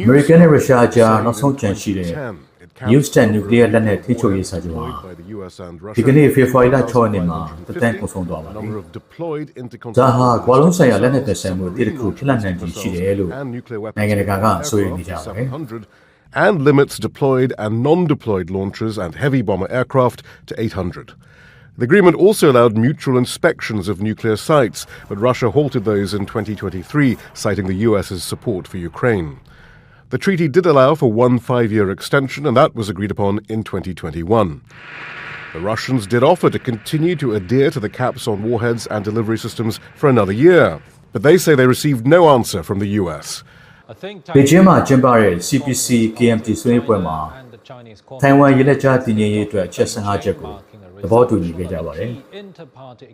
American and Russia ကြားနောက်ဆုံးကြံရှိတဲ့ Houston nuclear လက်နက်ထိချုပ်ရေးစာချုပ်ဟာဒီကနေ့ဖေဖော်ဝါရီလ6ရက်နေ့မှာတည်တံ့ကုန်ဆုံးသွားပါပြီ။ဒါဟာကွာလုံးဆိုင်ရာလက်နက်တပ်ဆင်မှုတစ်ခုဖြစ်လာနိုင်ခြေရှိတယ်လို့နိုင်ငံတကာကဆိုရနေကြပါတယ်။ and limits deployed and non-deployed launchers and heavy bomber aircraft to 800. The agreement also allowed mutual inspections of nuclear sites, but Russia halted those in 2023, citing the US's support for Ukraine. The treaty did allow for one 5-year extension, and that was agreed upon in 2021. The Russians did offer to continue to adhere to the caps on warheads and delivery systems for another year, but they say they received no answer from the US. Beijing မှာကျင်းပတဲ့ CPC-KMT ဆွေးနွေးပွဲမှာထိုင်ဝမ်ရေလက်ကြားတည်ငြိမ်ရေးအတွက်ချက်15ချက်ကိုသဘောတူညီခဲ့ကြပါတယ်။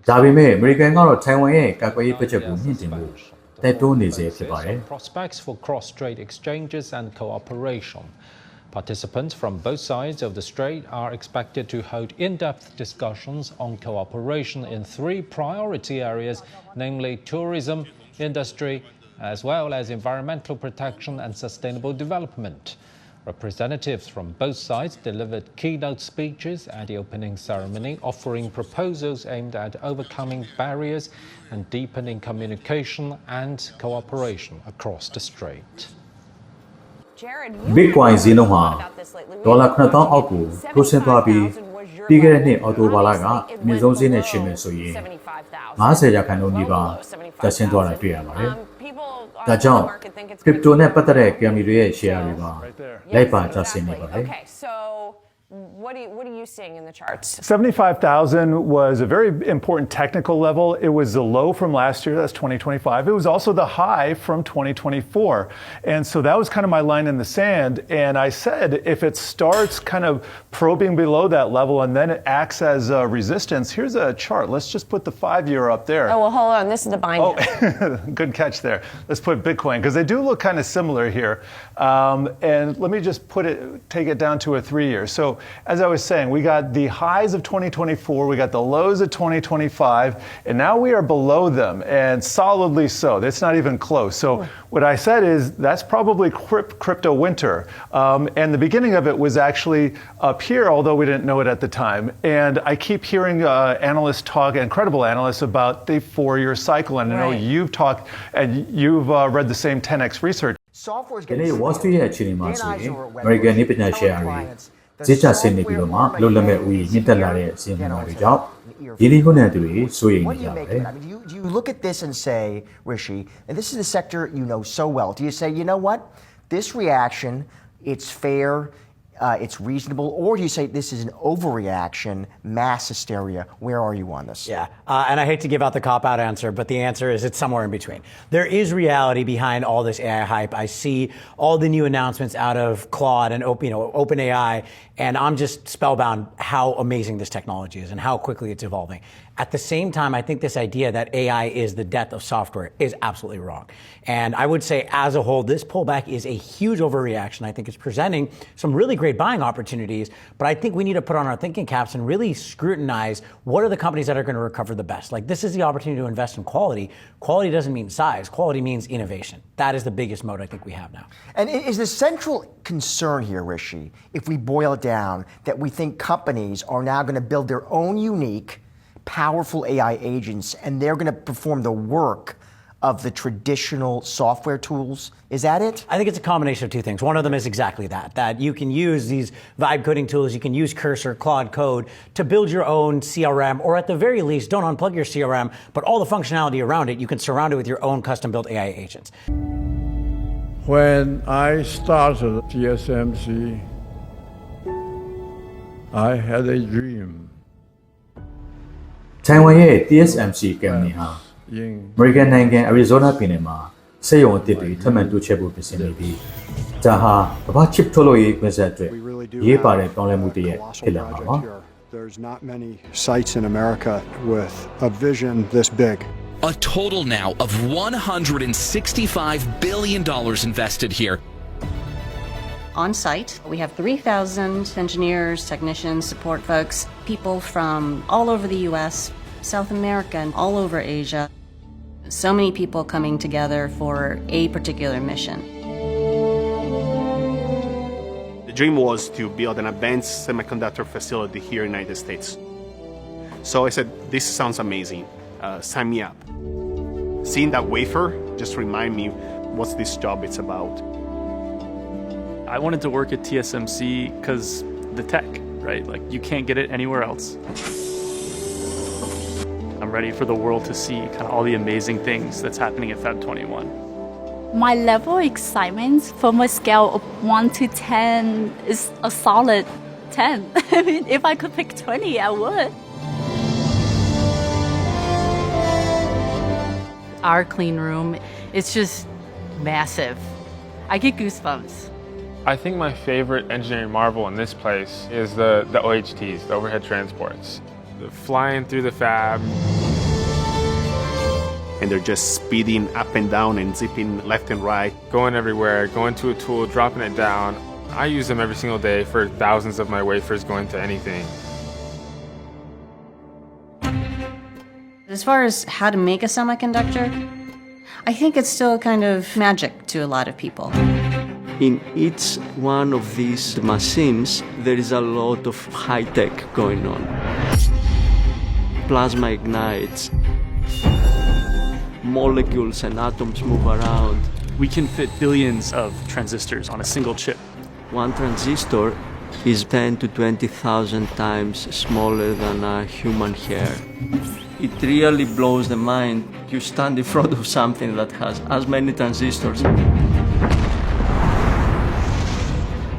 ဒါပေမဲ့အမေရိကန်ကတော့ထိုင်ဝမ်ရဲ့ကာကွယ်ရေးဘတ်ဂျက်ကိုမြင့်တင်ဖို့တိုက်တွန်းနေစေဖြစ်ပါတယ်။ Prospects for cross-strait exchanges and cooperation. Participants from both sides of the strait are expected to hold in-depth discussions on cooperation in 3 priority areas, namely tourism, industry, as well as environmental protection and sustainable development. Representatives from both sides delivered keynote speeches at the opening ceremony, offering proposals aimed at overcoming barriers and deepening communication and cooperation across the strait. Bitcoin ဈေးနှုန်းဟာဒေါ်လာ9000အောက်ကိုထိုးဆင်းသွားပြီးပြီးခဲ့တဲ့နှစ်အောက်တိုဘာလကအမြင့်ဆုံးဈေးနဲ့ရှင်းမယ်ဆိုရင်50%နီးပါးတက်ဆင်းသွားတာတွေ့ရပါတယ်။ဒါကြောင့် crypto နဲ့ပတ်သက်တဲ့ company တွေရဲ့ share တွေမှာလိုက်ပါကျဆင်းနေပါတယ်။ What are you seeing in the charts? 75,000 was a very important technical level. It was the low from last year, that's 2025. It was also the high from 2024. And so that was kind of my line in the sand. And I said, if it starts kind of probing below that level and then it acts as a resistance, here's a chart. Let's just put the 5-year up there. Oh, well, hold on. This is the bind. Oh, good catch there. Let's put Bitcoin, because they do look kind of similar here. And let me just take it down to a 3-year. So as I was saying, we got the highs of 2024, we got the lows of 2025, and now we are below them, and solidly so. It's not even close. So what I said is that's probably crypto winter. And the beginning of it was actually up here, although we didn't know it at the time. And I keep hearing analysts talk, incredible analysts, about the 4-year cycle. And I know you've talked, and you've read the same 10x research. Software's getting Wall Street ရဲ့အခြေအနေမှာဆိုရင် American နည်းပညာ share တွေဈေးကျဆင်းနေပြီးတော့မှလုံလမဲ့ဦးမြင့်တက်လာတဲ့အစီအစဉ်တွေကြောင့်ဒီဒီခုနဲ့တွေစိုးရိမ်နေကြပါတယ် Do you look at this and say, Rishi, and this is a sector you know so well, do you say, you know what, this reaction, it's fair, it's reasonable, or do you say this is an overreaction, mass hysteria? Where are you on this? Yeah, and I hate to give out the cop-out answer, but the answer is it's somewhere in between. There is reality behind all this AI hype. I see all the new announcements out of Claude and OpenAI, and I'm just spellbound how amazing this technology is and how quickly it's evolving. At the same time, I think this idea that AI is the death of software is absolutely wrong. And I would say as a whole, this pullback is a huge overreaction. I think it's presenting some really great buying opportunities, but I think we need to put on our thinking caps and really scrutinize what are the companies that are going to recover the best. Like, this is the opportunity to invest in quality. Quality doesn't mean size. Quality means innovation. That is the biggest moat I think we have now. And is the central concern here, Rishi, if we boil it down, that we think companies are now going to build their own unique, powerful AI agents, and they're going to perform the work of the traditional software tools? Is that it? I think it's a combination of two things. One of them is exactly that you can use these vibe coding tools, you can use Cursor, Claude Code to build your own CRM, or at the very least, don't unplug your CRM, but all the functionality around it, you can surround it with your own custom-built AI agents. When I started TSMC, I had a dream. ထိုင်ဝမ်ရဲ့ TSMC company ဟာ American နိုင်ငံ Arizona ပြည်နယ်မှာစက်ရုံအသစ်တွေထပ်မံတိုးချဲ့ဖို့ပြင်ဆင်နေပြီးဒါဟာကမ္ဘာ chip ထုတ်လုပ်ရေးကွင်းဆက်အတွက်ရေးပါတဲ့ပြောင်းလဲမှုတစ်ရပ်ဖြစ်လာမှာပါ There's not many sites in America with a vision this big. A total now of $165 billion invested here. On site, we have 3,000 engineers, technicians, support folks, people from all over the US, South America, and all over Asia. So many people coming together for a particular mission. dream was to build an advanced semiconductor facility here in the United States. So I said, this sounds amazing, sign me up. Seeing that wafer just remind me what this job is about. I wanted to work at TSMC because the tech, right? Like you can't get it anywhere else. I'm ready for the world to see kind of all the amazing things that's happening at Fab 21. My level of excitement from a scale of 1 to 10 is a solid 10. I mean, if I could pick 20, I would. Our clean room, it's just massive. I get goosebumps. I think my favorite engineering marvel in this place is the OHTs, the overhead transports. The flying through the fab. And they're just speeding up and down and zipping left and right. Going everywhere, going to a tool, dropping it down. I use them every single day for thousands of my wafers going to anything. As far as how to make a semiconductor, I think it's still kind of magic to a lot of people. In each one of these machines, there is a lot of high tech going on. Plasma ignites. Molecules and atoms move around. We can fit billions of transistors on a single chip. One transistor is 10 to 20,000 times smaller than a human hair. It really blows the mind. You stand in front of something that has as many transistors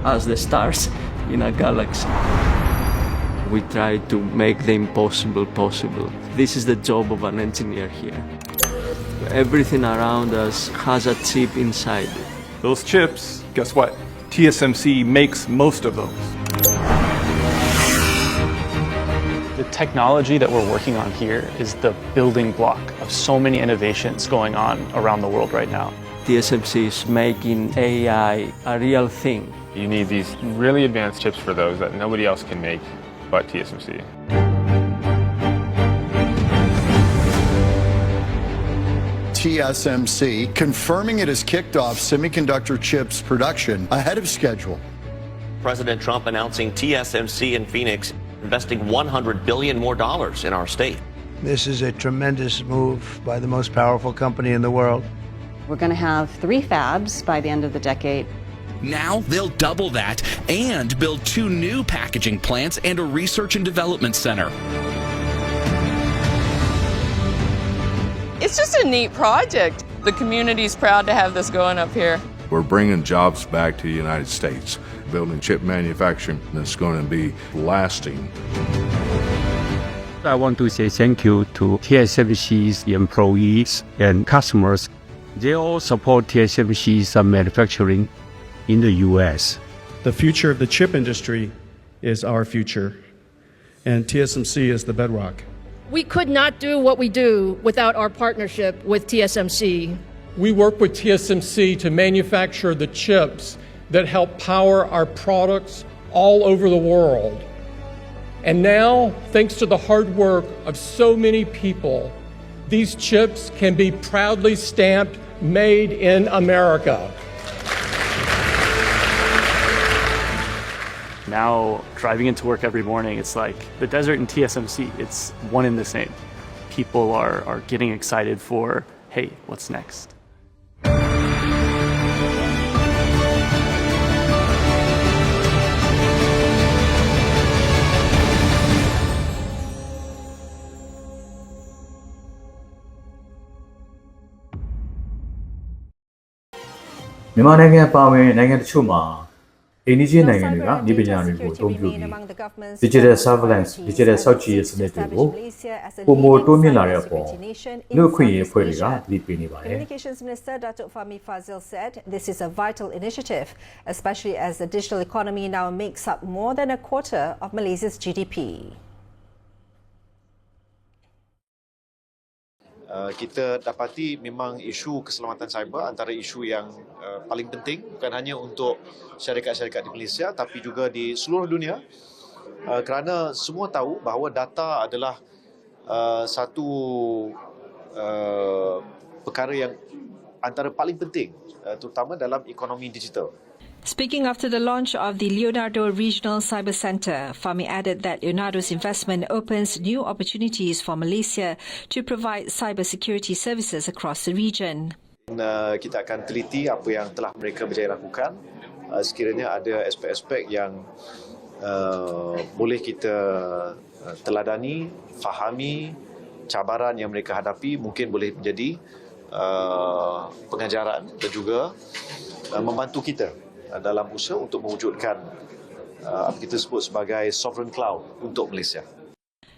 as the stars in a galaxy. We try to make the impossible possible. This is the job of an engineer here. Everything around us has a chip inside it. Those chips, guess what? TSMC makes most of those. The technology that we're working on here is the building block of so many innovations going on around the world right now. TSMC is making AI a real thing. You need these really advanced chips for those that nobody else can make but TSMC. TSMC confirming it has kicked off semiconductor chips production ahead of schedule. President Trump announcing TSMC in Phoenix investing $100 billion more in our state. This is a tremendous move by the most powerful company in the world. We're going to have 3 fabs by the end of the decade. Now they'll double that and build 2 new packaging plants and a research and development center. It's just a neat project. The community's proud to have this going up here. We're bringing jobs back to the United States, building chip manufacturing that's going to be lasting. I want to say thank you to TSMC's employees and customers. They all support TSMC's manufacturing in the U.S. The future of the chip industry is our future, and TSMC is the bedrock. We could not do what we do without our partnership with TSMC. We work with TSMC to manufacture the chips that help power our products all over the world. And now, thanks to the hard work of so many people, these chips can be proudly stamped Made in America. Now, driving into work every morning, it's like the desert and TSMC, it's one and the same. People are getting excited for, hey, what's next? Myanmar နိုင်ငံပါဝင်နိုင်ငံတချို့မှာအိန္ဒိယနိုင်ငံတွေကဒီပညာတွေကိုအသုံးပြုပြီး digital surveillance digital စောင့်ကြည့်ရေးစနစ်တွေကိုပုံမတိုးမြင့်လာတဲ့အပေါ်လူ့အခွင့်အရေးအဖွဲ့တွေကသတိပေးနေပါတယ် Communications Minister Datuk Fahmi Fazil said this is a vital initiative, especially as the digital economy now makes up more than a quarter of Malaysia's GDP. Kita dapati memang isu keselamatan cyber antara isu yang paling penting bukan hanya untuk syarikat-syarikat di Malaysia tapi juga di seluruh dunia kerana semua tahu bahawa data adalah satu perkara yang antara paling penting terutama dalam ekonomi digital. Speaking after the launch of the Leonardo Regional Cyber Centre, Fahmi added that Leonardo's investment opens new opportunities for Malaysia to provide cybersecurity services across the region. Kita akan teliti apa yang telah mereka berjaya lakukan. Sekiranya ada aspek-aspek yang boleh kita teladani, fahami, cabaran yang mereka hadapi mungkin boleh menjadi pengajaran dan juga membantu kita dalam usaha untuk mewujudkan apa kita sebut sebagai sovereign cloud untuk Malaysia.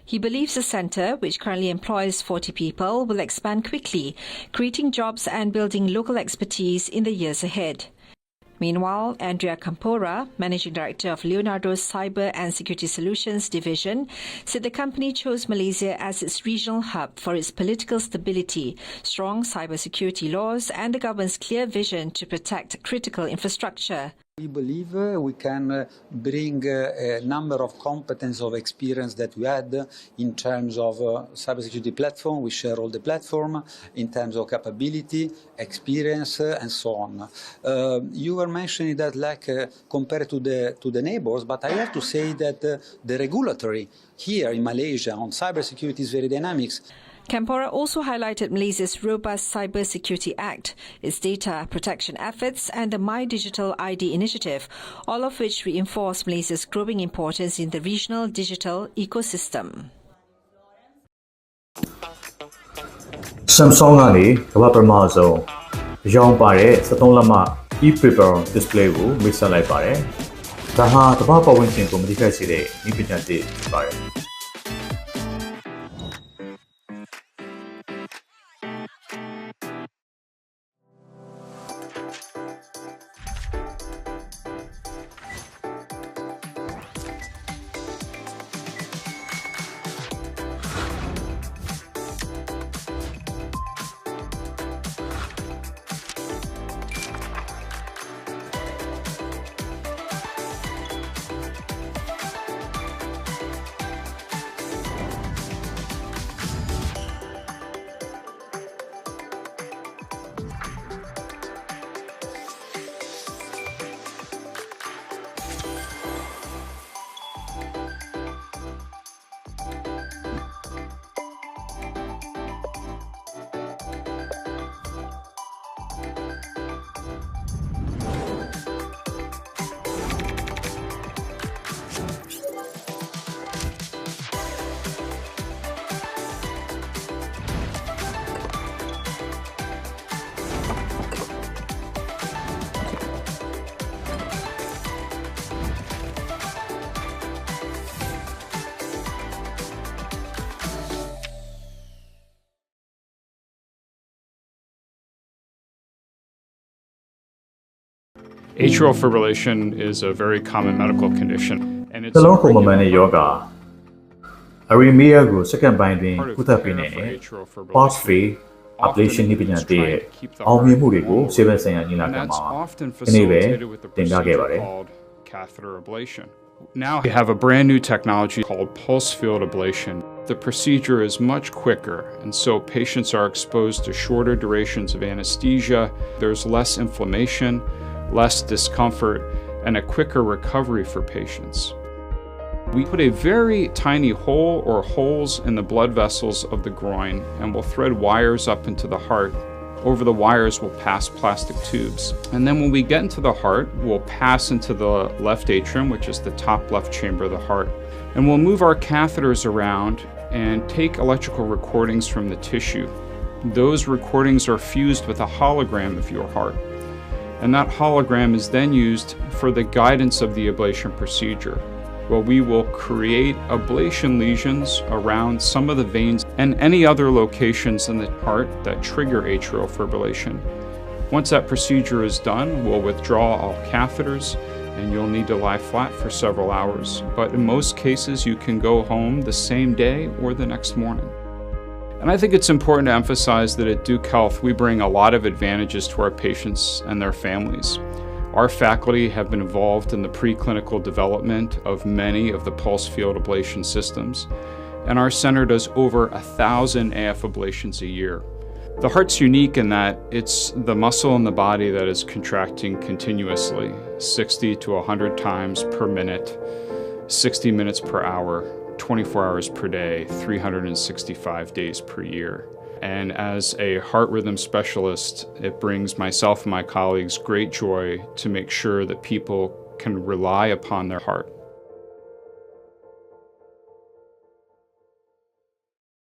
He believes the centre, which currently employs 40 people, will expand quickly, creating jobs and building local expertise in the years ahead. Meanwhile, Andrea Campora, Managing Director of Leonardo's Cyber and Security Solutions Division, said the company chose Malaysia as its regional hub for its political stability, strong cybersecurity laws, and the government's clear vision to protect critical infrastructure. We believe we can bring a number of competence of experience that we had in terms of cybersecurity platform. We share all the platform in terms of capability, experience, and so on. You were mentioning that compared to the neighbors, but I have to say that the regulatory here in Malaysia on cybersecurity is very dynamic. Campora also highlighted Malaysia's robust Cybersecurity Act, its data protection efforts, and the My Digital ID initiative, all of which reinforce Malaysia's growing importance in the regional digital ecosystem. Samsung ကနေကမ္ဘာပထမဆုံးရောင်းပါတဲ့73လက်မ e-paper display ကိုမိတ်ဆက်လိုက်ပါတယ်။ဒါဟာတပတ်ပတ်ဝန်းကျင်ကိုမတိကျစေတဲ့ဤပညာသစ်ဖြစ်ပါတယ်။ Atrial fibrillation is a very common medical condition, and it's နှလုံးခုန်မမှန်တဲ့ယောဂ arrhythmia ကိုစက္ကန့်ပိုင်းတွင်ကုသပေးနိုင်တဲ့ pulse free ablation နည်းပညာတည်းရဲ့အောင်မြင်မှုတွေကိုဆေးဘက်ဆိုင်ရာညီလာခံမှာဒီနေ့ပဲတင်ပြခဲ့ပါတယ် catheter ablation. Now we have a brand new technology called pulse field ablation. The procedure is much quicker, and so patients are exposed to shorter durations of anesthesia. There's less inflammation, less discomfort, and a quicker recovery for patients. We put a very tiny hole or holes in the blood vessels of the groin, and we'll thread wires up into the heart. Over the wires, we'll pass plastic tubes. And then when we get into the heart, we'll pass into the left atrium, which is the top left chamber of the heart. And we'll move our catheters around and take electrical recordings from the tissue. Those recordings are fused with a hologram of your heart. And that hologram is then used for the guidance of the ablation procedure, where we will create ablation lesions around some of the veins and any other locations in the heart that trigger atrial fibrillation. Once that procedure is done, we'll withdraw all catheters, and you'll need to lie flat for several hours. But in most cases, you can go home the same day or the next morning. And I think it's important to emphasize that at Duke Health, we bring a lot of advantages to our patients and their families. Our faculty have been involved in the preclinical development of many of the pulse field ablation systems, and our center does over 1,000 AF ablations a year. The heart's unique in that it's the muscle in the body that is contracting continuously, 60 to 100 times per minute, 60 minutes per hour, 24 hours per day, 365 days per year. And as a heart rhythm specialist, it brings myself and my colleagues great joy to make sure that people can rely upon their heart.